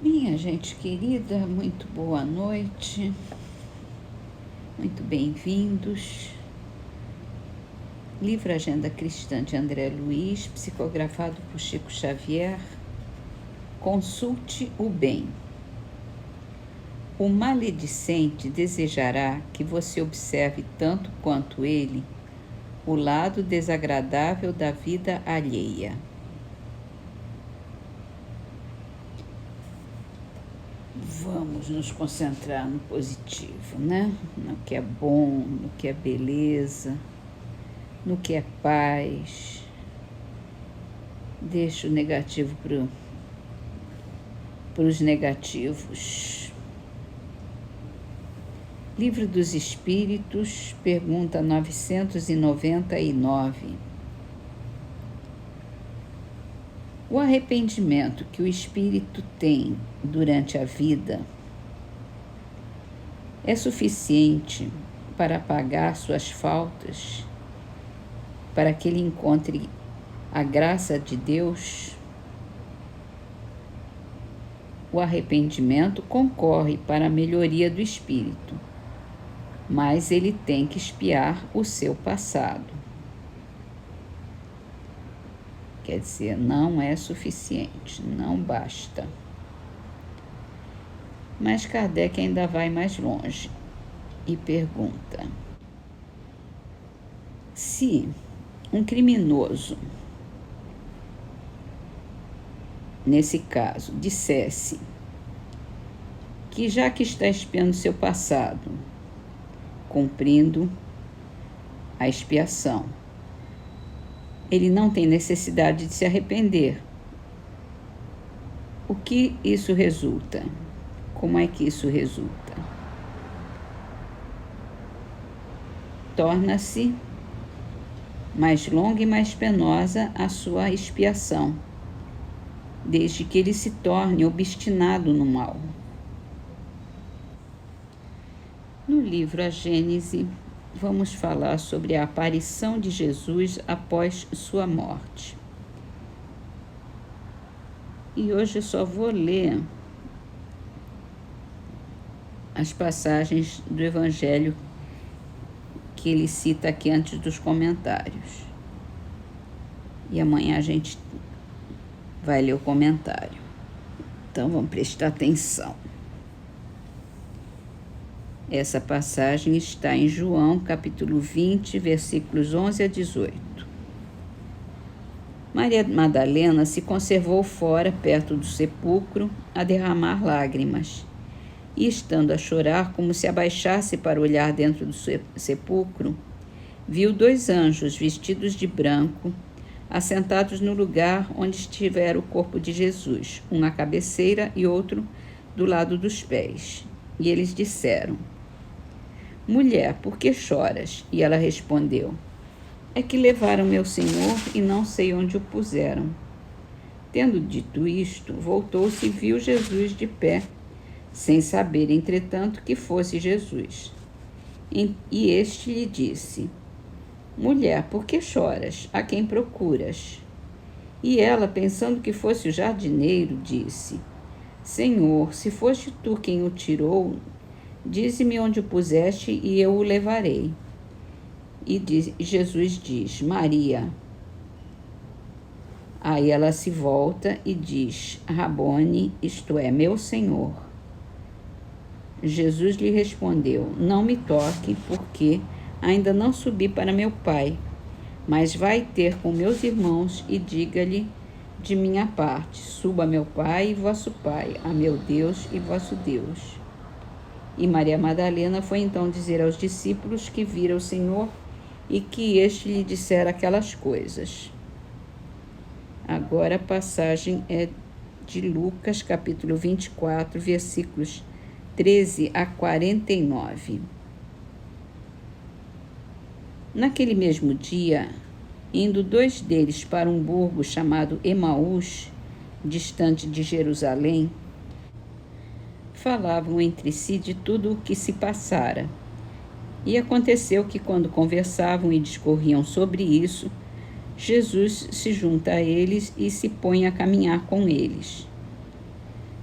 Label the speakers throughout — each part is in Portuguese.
Speaker 1: Minha gente querida, muito boa noite, muito bem-vindos. Livro Agenda Cristã de André Luiz, psicografado por Chico Xavier. Consulte o bem. O maledicente desejará que você observe tanto quanto ele o lado desagradável da vida alheia. Vamos nos concentrar no positivo, né? No que é bom, no que é beleza, no que é paz. Deixa o negativo para os negativos. Livro dos Espíritos, pergunta 999. O arrependimento que o espírito tem durante a vida é suficiente para apagar suas faltas, para que ele encontre a graça de Deus? O arrependimento concorre para a melhoria do espírito, mas ele tem que expiar o seu passado. Quer dizer, não é suficiente, não basta. Mas Kardec ainda vai mais longe e pergunta: se um criminoso, nesse caso, dissesse que já que está expiando seu passado, cumprindo a expiação, ele não tem necessidade de se arrepender, o que isso resulta? Como é que isso resulta? Torna-se mais longa e mais penosa a sua expiação, desde que ele se torne obstinado no mal. No livro A Gênese, vamos falar sobre a aparição de Jesus após sua morte. E hoje eu só vou ler as passagens do Evangelho que ele cita aqui antes dos comentários. E amanhã a gente vai ler o comentário. Então vamos prestar atenção. Essa passagem está em João, capítulo 20, versículos 11 a 18. Maria Madalena se conservou fora, perto do sepulcro, a derramar lágrimas. E, estando a chorar, como se abaixasse para olhar dentro do sepulcro, viu 2 anjos vestidos de branco, assentados no lugar onde estivera o corpo de Jesus, um à cabeceira e outro do lado dos pés. E eles disseram: Mulher, por que choras? E ela respondeu: É que levaram meu Senhor e não sei onde o puseram. Tendo dito isto, voltou-se e viu Jesus de pé, sem saber, entretanto, que fosse Jesus. E este lhe disse: Mulher, por que choras? A quem procuras? E ela, pensando que fosse o jardineiro, disse: Senhor, se foste tu quem o tirou, dize-me onde o puseste e eu o levarei. E Jesus diz: Maria. Aí ela se volta e diz: Rabone, isto é, meu Senhor. Jesus lhe respondeu: Não me toque, porque ainda não subi para meu Pai, mas vai ter com meus irmãos e diga-lhe de minha parte: Suba meu Pai e vosso Pai, a meu Deus e vosso Deus. E Maria Madalena foi então dizer aos discípulos que vira o Senhor e que este lhe dissera aquelas coisas. Agora a passagem é de Lucas, capítulo 24, versículos 13 a 49. Naquele mesmo dia, indo 2 deles para um burgo chamado Emaús, distante de Jerusalém, falavam entre si de tudo o que se passara. E aconteceu que, quando conversavam e discorriam sobre isso, Jesus se junta a eles e se põe a caminhar com eles.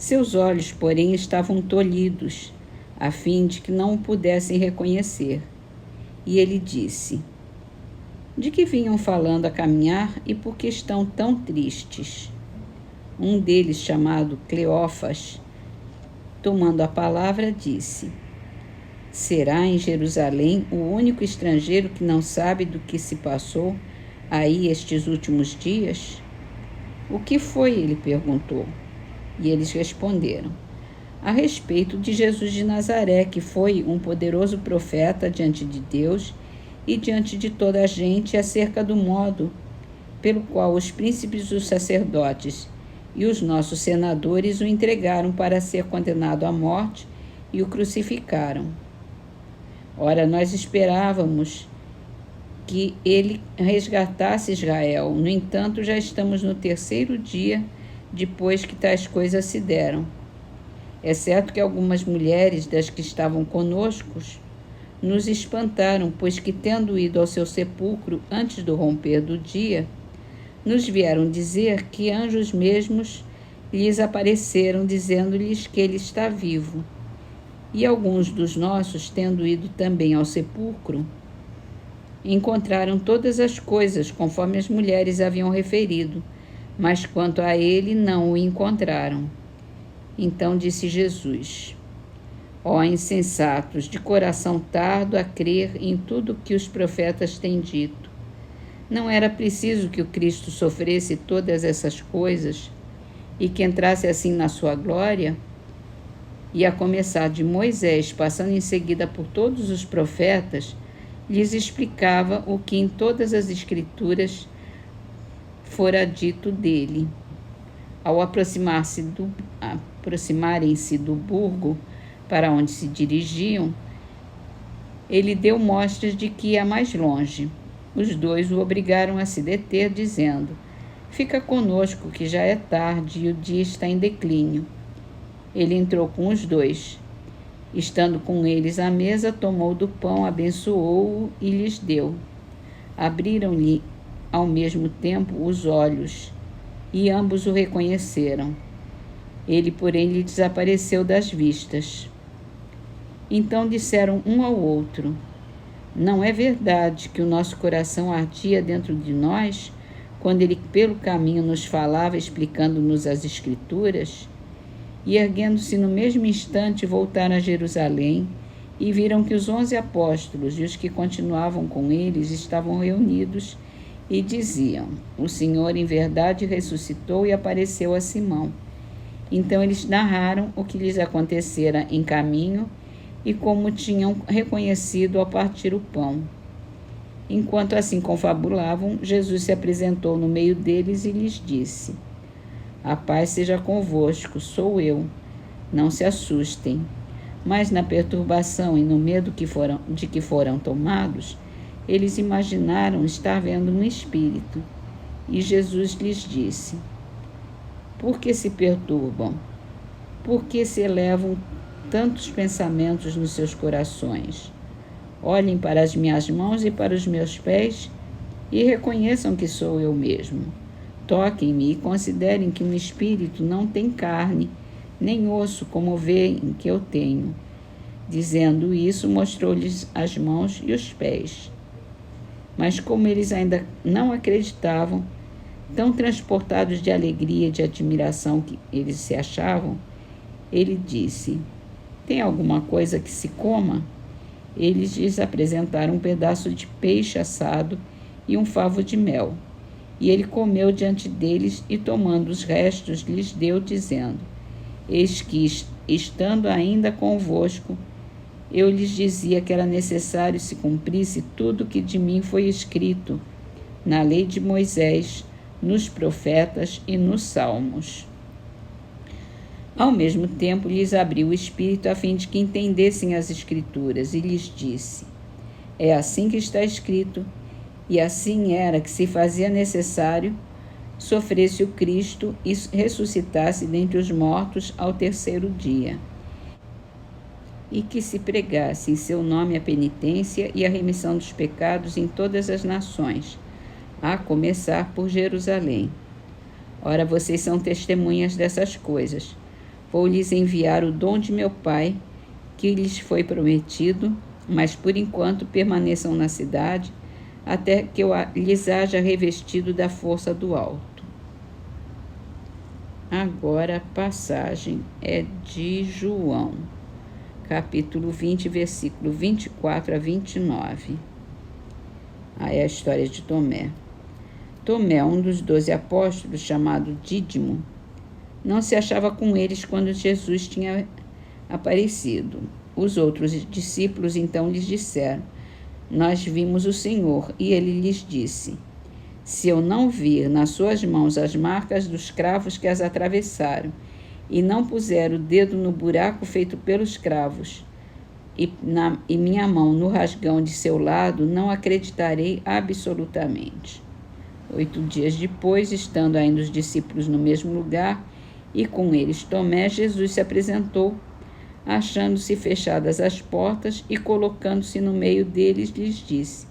Speaker 1: Seus olhos, porém, estavam tolhidos, a fim de que não o pudessem reconhecer. E ele disse: De que vinham falando a caminhar e por que estão tão tristes? Um deles, chamado Cleófas, tomando a palavra, disse: Será em Jerusalém o único estrangeiro que não sabe do que se passou aí estes últimos dias? O que foi? Ele perguntou. E eles responderam: A respeito de Jesus de Nazaré, que foi um poderoso profeta diante de Deus e diante de toda a gente acerca do modo pelo qual os príncipes dos sacerdotes e os nossos senadores o entregaram para ser condenado à morte e o crucificaram. Ora, nós esperávamos que ele resgatasse Israel. No entanto, já estamos no 3º dia depois que tais coisas se deram. É certo que algumas mulheres das que estavam conosco nos espantaram, pois que, tendo ido ao seu sepulcro antes do romper do dia, nos vieram dizer que anjos mesmos lhes apareceram, dizendo-lhes que ele está vivo. E alguns dos nossos, tendo ido também ao sepulcro, encontraram todas as coisas conforme as mulheres haviam referido, mas quanto a ele não o encontraram. Então disse Jesus: Ó insensatos, de coração tardo a crer em tudo o que os profetas têm dito. Não era preciso que o Cristo sofresse todas essas coisas e que entrasse assim na sua glória? E a começar de Moisés, passando em seguida por todos os profetas, lhes explicava o que em todas as Escrituras fora dito dele. Ao aproximarem-se do burgo para onde se dirigiam, ele deu mostras de que ia mais longe. Os dois o obrigaram a se deter, dizendo: Fica conosco, que já é tarde e o dia está em declínio. Ele entrou com os dois. Estando com eles à mesa, tomou do pão, abençoou-o e lhes deu. Abriram-lhe ao mesmo tempo os olhos, e ambos o reconheceram. Ele, porém, lhe desapareceu das vistas. Então disseram um ao outro: Não é verdade que o nosso coração ardia dentro de nós, quando ele pelo caminho nos falava, explicando-nos as Escrituras? E erguendo-se no mesmo instante, voltaram a Jerusalém e viram que os 11 apóstolos e os que continuavam com eles estavam reunidos e diziam: O Senhor em verdade ressuscitou e apareceu a Simão. Então eles narraram o que lhes acontecera em caminho e como tinham reconhecido ao partir o pão. Enquanto assim confabulavam, Jesus se apresentou no meio deles e lhes disse: A paz seja convosco, sou eu. Não se assustem. Mas na perturbação e no medo de que foram tomados, eles imaginaram estar vendo um espírito. E Jesus lhes disse: Por que se perturbam? Por que se elevam tantos pensamentos nos seus corações? Olhem para as minhas mãos e para os meus pés e reconheçam que sou eu mesmo. Toquem-me e considerem que um espírito não tem carne, nem osso, como veem que eu tenho. Dizendo isso, mostrou-lhes as mãos e os pés. Mas como eles ainda não acreditavam, tão transportados de alegria e de admiração que eles se achavam, ele disse: Tem alguma coisa que se coma? Eles lhes apresentaram um pedaço de peixe assado e um favo de mel. E ele comeu diante deles e, tomando os restos, lhes deu, dizendo: Eis que, estando ainda convosco, eu lhes dizia que era necessário se cumprisse tudo o que de mim foi escrito na lei de Moisés, nos profetas e nos salmos. Ao mesmo tempo, lhes abriu o espírito a fim de que entendessem as Escrituras e lhes disse: É assim que está escrito, e assim era que se fazia necessário sofresse o Cristo e ressuscitasse dentre os mortos ao 3º dia, e que se pregasse em seu nome a penitência e a remissão dos pecados em todas as nações, a começar por Jerusalém. Ora, vocês são testemunhas dessas coisas. Vou lhes enviar o dom de meu Pai, que lhes foi prometido, mas por enquanto permaneçam na cidade, até que eu lhes haja revestido da força do alto. Agora a passagem é de João, capítulo 20, versículo 24 a 29. Aí é a história de Tomé. Tomé, um dos 12 apóstolos, chamado Dídimo, não se achava com eles quando Jesus tinha aparecido. Os outros discípulos então lhes disseram: Nós vimos o Senhor. E ele lhes disse: Se eu não vir nas suas mãos as marcas dos cravos que as atravessaram, e não puser o dedo no buraco feito pelos cravos, e minha mão no rasgão de seu lado, não acreditarei absolutamente. 8 dias depois, estando ainda os discípulos no mesmo lugar, e com eles Tomé, Jesus se apresentou, achando-se fechadas as portas, e colocando-se no meio deles, lhes disse: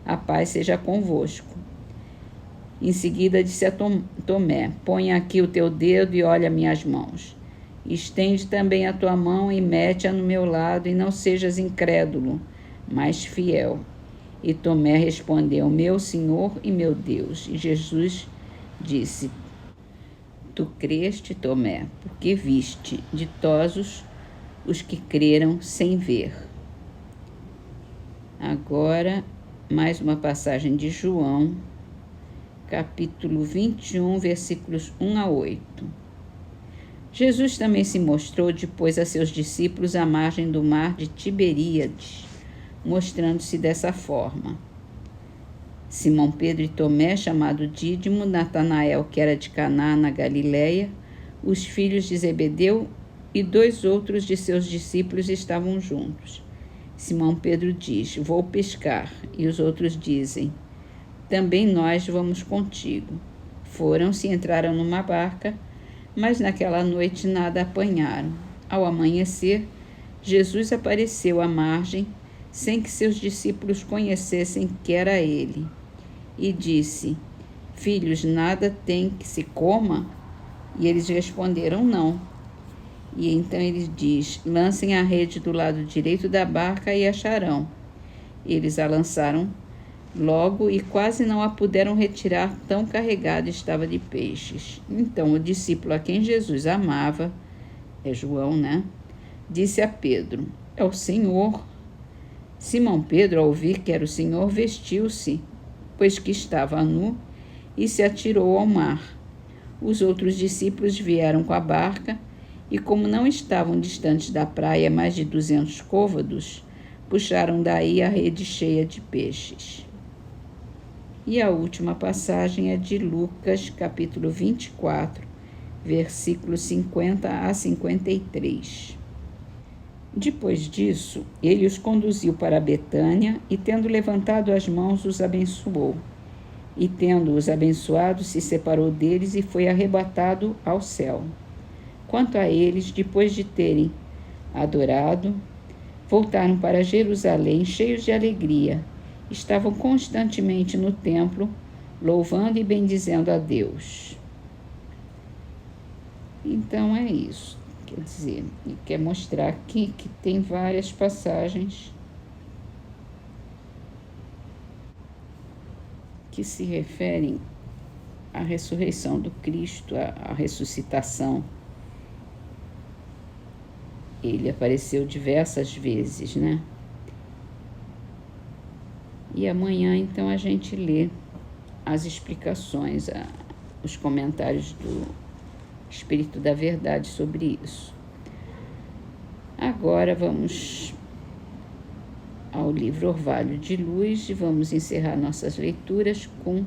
Speaker 1: A paz seja convosco. Em seguida disse a Tomé: Põe aqui o teu dedo e olha minhas mãos. Estende também a tua mão e mete-a no meu lado, e não sejas incrédulo, mas fiel. E Tomé respondeu: Meu Senhor e meu Deus. E Jesus disse: Tu creste, Tomé, porque viste. Ditosos os que creram sem ver. Agora, mais uma passagem de João, capítulo 21, versículos 1 a 8. Jesus também se mostrou depois a seus discípulos à margem do mar de Tiberíades, mostrando-se dessa forma: Simão Pedro e Tomé, chamado Dídimo, Natanael, que era de Caná, na Galiléia, os filhos de Zebedeu e 2 outros de seus discípulos estavam juntos. Simão Pedro diz: Vou pescar. E os outros dizem: Também nós vamos contigo. Foram-se e entraram numa barca, mas naquela noite nada apanharam. Ao amanhecer, Jesus apareceu à margem, sem que seus discípulos conhecessem que era ele, e disse: Filhos, nada tem que se coma? E eles responderam: Não. E então ele diz: Lancem a rede do lado direito da barca e acharão. Eles a lançaram logo e quase não a puderam retirar, tão carregada estava de peixes. Então o discípulo a quem Jesus amava, é João, né? Disse a Pedro: É o Senhor. Simão Pedro, ao ouvir que era o Senhor, vestiu-se, pois que estava nu, e se atirou ao mar. Os outros discípulos vieram com a barca, e como não estavam distantes da praia mais de 200 côvados, puxaram daí a rede cheia de peixes. E a última passagem é de Lucas, capítulo 24, versículos 50 a 53. Depois disso, ele os conduziu para Betânia e, tendo levantado as mãos, os abençoou. E, tendo-os abençoado, se separou deles e foi arrebatado ao céu. Quanto a eles, depois de terem adorado, voltaram para Jerusalém cheios de alegria. Estavam constantemente no templo, louvando e bendizendo a Deus. Então é isso. Quer dizer, ele quer mostrar aqui que tem várias passagens que se referem à ressurreição do Cristo, à ressuscitação. Ele apareceu diversas vezes, né? E amanhã, então, a gente lê as explicações, os comentários do Espírito da Verdade sobre isso. Agora vamos ao livro Orvalho de Luz e vamos encerrar nossas leituras com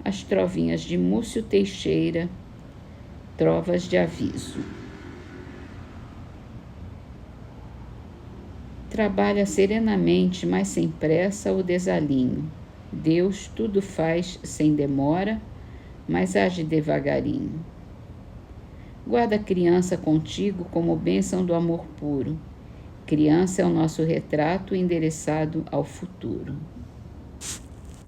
Speaker 1: as trovinhas de Múcio Teixeira, Trovas de Aviso. Trabalha serenamente, mas sem pressa o desalinho. Deus tudo faz sem demora, mas age devagarinho. Guarda a criança contigo como bênção do amor puro. Criança é o nosso retrato endereçado ao futuro.